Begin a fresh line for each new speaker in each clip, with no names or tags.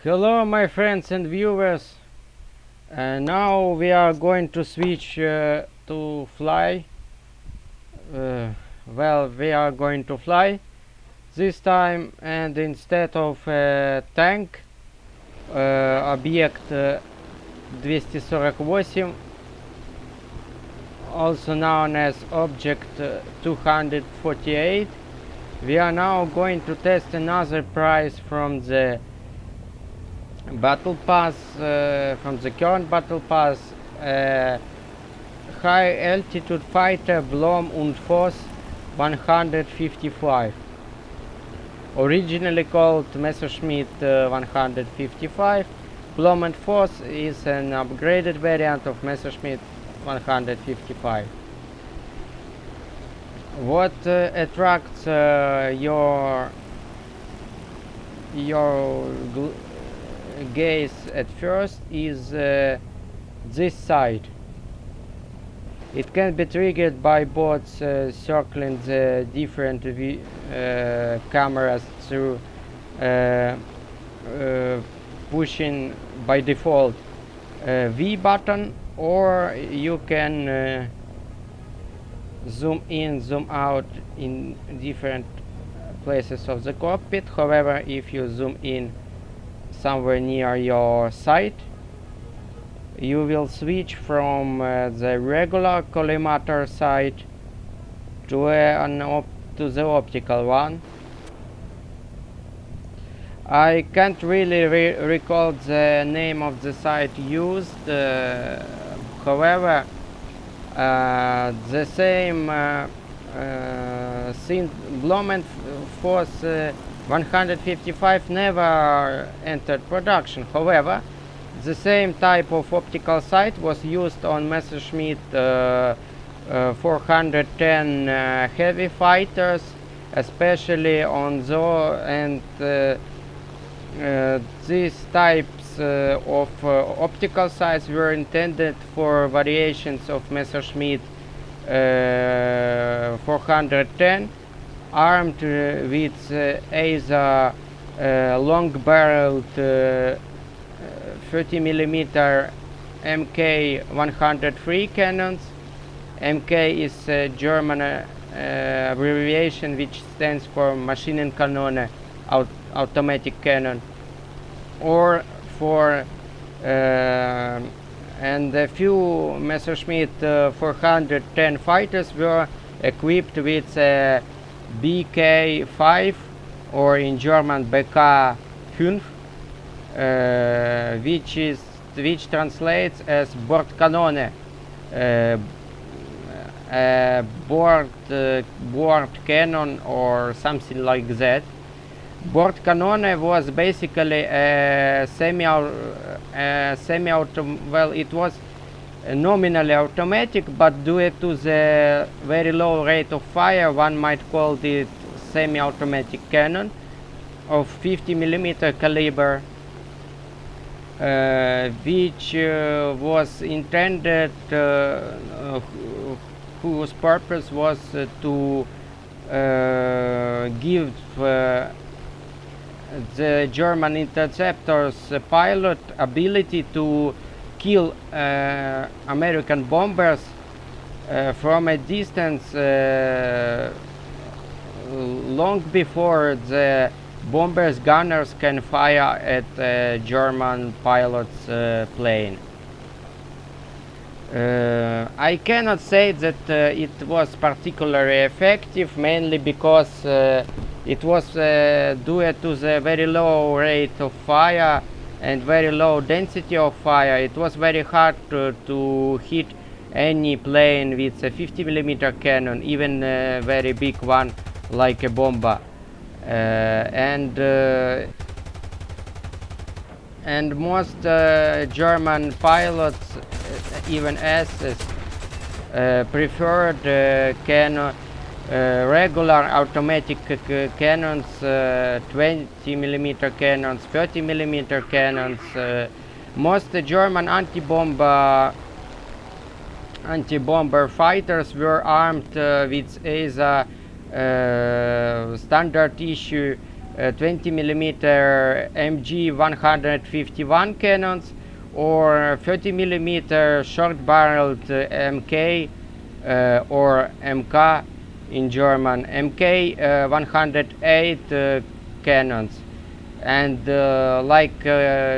Hello my friends and viewers, now we are going to switch to fly. Well, we are going to fly this time, and instead of tank, объект 248, also known as object 248, we are now going to test another prize from the battle pass, from the current battle pass, high altitude fighter Blom und Voss 155, originally called Messerschmitt 155. Blom and Voss is an upgraded variant of Messerschmitt 155. What attracts your gaze at first is this side. It can be triggered by bots circling the different cameras through pushing by default V button, or you can zoom in, zoom out in different places of the cockpit. However, if you zoom in somewhere near your sight, you will switch from the regular collimator sight to the optical one. I can't really recall the name of the site used. However, the same since Blom and Voss 155 never entered production. However, the same type of optical sight was used on Messerschmitt 410 heavy fighters, especially on these types of optical sights were intended for variations of Messerschmitt 410, armed with either long-barreled 30mm Mk103 cannons. Mk is a German abbreviation which stands for Maschinenkanone, automatic cannon, or for and a few Messerschmitt 410 fighters were equipped with BK5, or in German BK5, which translates as Bordkanone, board cannon or something like that. Bordkanone was basically a well, it was nominally automatic, but due to the very low rate of fire, one might call it semi-automatic cannon of 50mm caliber, which was intended, whose purpose was to give the German interceptors pilot ability to kill American bombers from a distance long before the bombers' gunners can fire at a German pilot's plane. I cannot say that it was particularly effective, mainly because it was due to the very low rate of fire and very low density of fire. It was very hard to hit any plane with a 50mm cannon, even a very big one like a bomber. And most German pilots, even S's, preferred regular automatic cannons, 20mm cannons, 30mm cannons. Most German anti-bomber fighters were armed with either standard issue 20 millimeter MG-151 cannons, or 30 millimeter short-barreled MK or MK in German, MK 108 cannons. And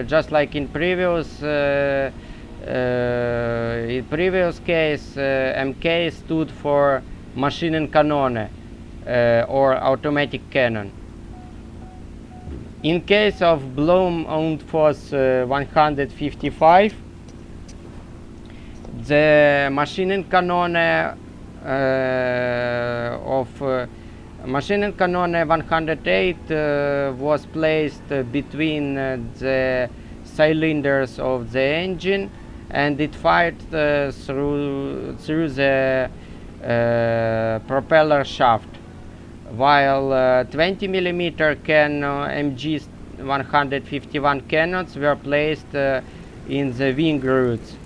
just like in previous case, MK stood for Maschinenkanone or automatic cannon. In case of Blum und Voss 155, the Maschinenkanone Maschinenkanone 108 was placed between the cylinders of the engine, and it fired through the propeller shaft, while 20 millimeter MG 151 cannons were placed in the wing roots.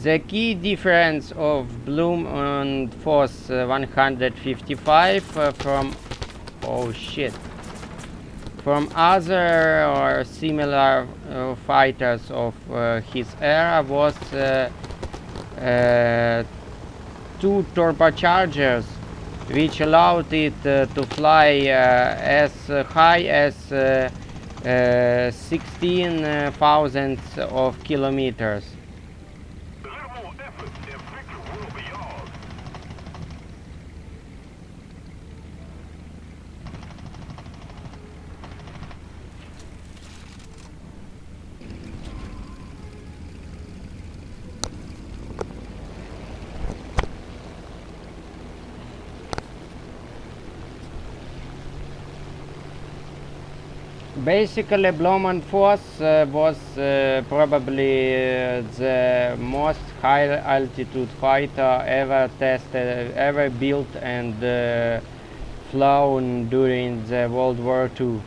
The key difference of Blum and Voss 155 from other or similar fighters of his era was two turbochargers, which allowed it to fly as high as 16,000 of kilometers. Basically, Blum and Voss was probably the most high altitude fighter ever tested, ever built and flown during the World War II.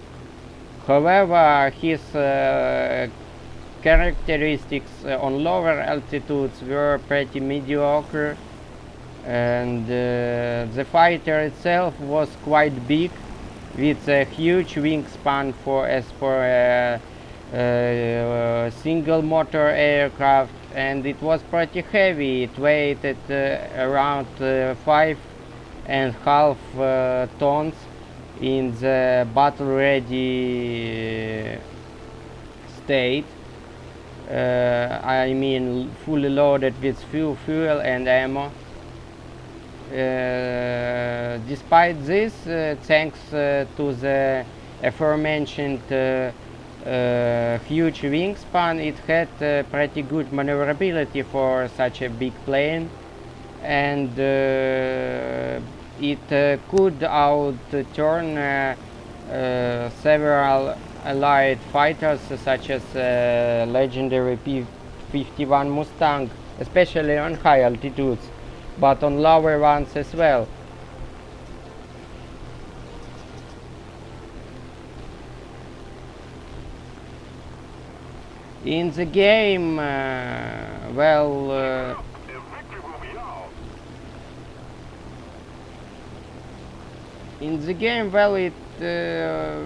However, his characteristics on lower altitudes were pretty mediocre, and the fighter itself was quite big, with a huge wingspan for a single motor aircraft, and it was pretty heavy. It weighed at around 5.5 tons in the battle-ready state. I mean, fully loaded with fuel and ammo. Despite this, thanks to the aforementioned huge wingspan, it had pretty good maneuverability for such a big plane, and it could outturn several Allied fighters such as legendary P-51 Mustang, especially on high altitudes, but on lower ones as well. In the game,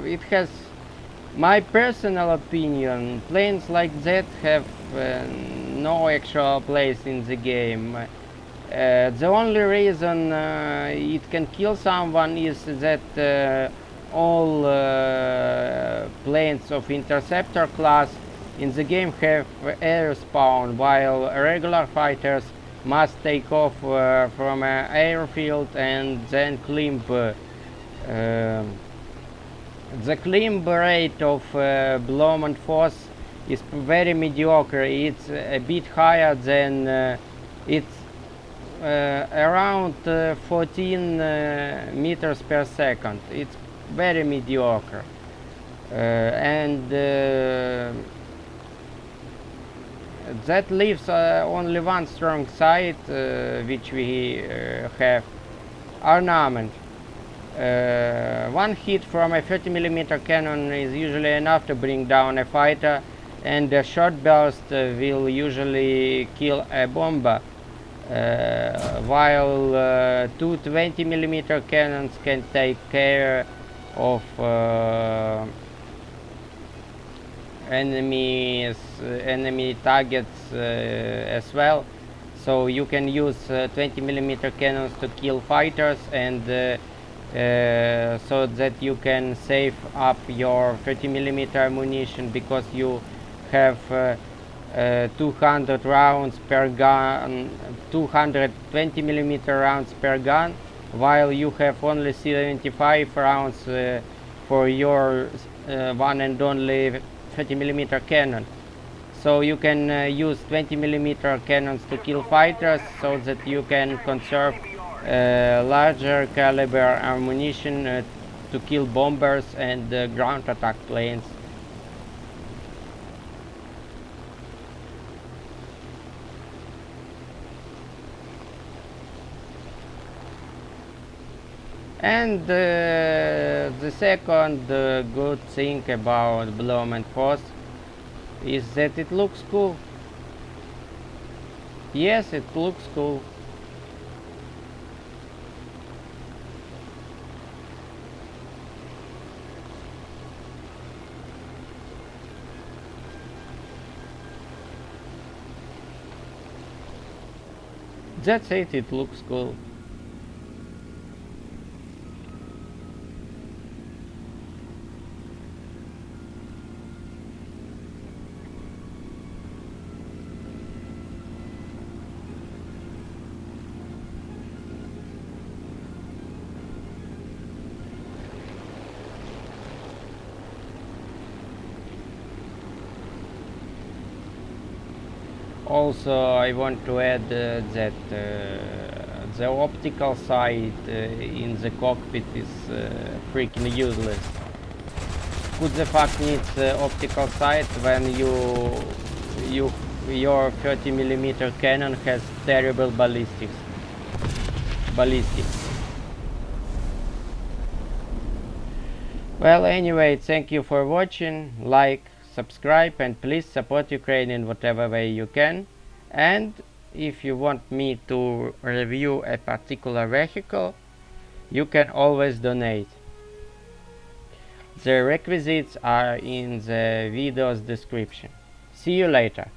it has, my personal opinion, planes like that have no actual place in the game. The only reason it can kill someone is that all planes of interceptor class in the game have air spawn, while regular fighters must take off from an airfield and then climb. The climb rate of Blum and Voss is very mediocre. It's a bit higher than it's around 14 meters per second. It's very mediocre, and that leaves only one strong side, which we have: armament. One hit from a 30 millimeter cannon is usually enough to bring down a fighter, and the short burst will usually kill a bomber, while two 20mm cannons can take care of enemy targets as well. So you can use 20mm cannons to kill fighters, and so that you can save up your 30mm ammunition, because you have 200 rounds per gun, 220mm rounds per gun, while you have only 75 rounds for your one and only 30mm cannon. So you can use 20mm cannons to kill fighters, so that you can conserve larger caliber ammunition to kill bombers and ground attack planes. And the second good thing about Bloom and Foss is that it looks cool. Yes, it looks cool. That's it, it looks cool. Also, I want to add that the optical sight in the cockpit is freaking useless. Who the fuck needs optical sight when your 30mm cannon has terrible ballistics? Well, anyway, thank you for watching. Like, subscribe, and please support Ukraine in whatever way you can. And if you want me to review a particular vehicle, you can always donate. The requisites are in the video's description. See you later.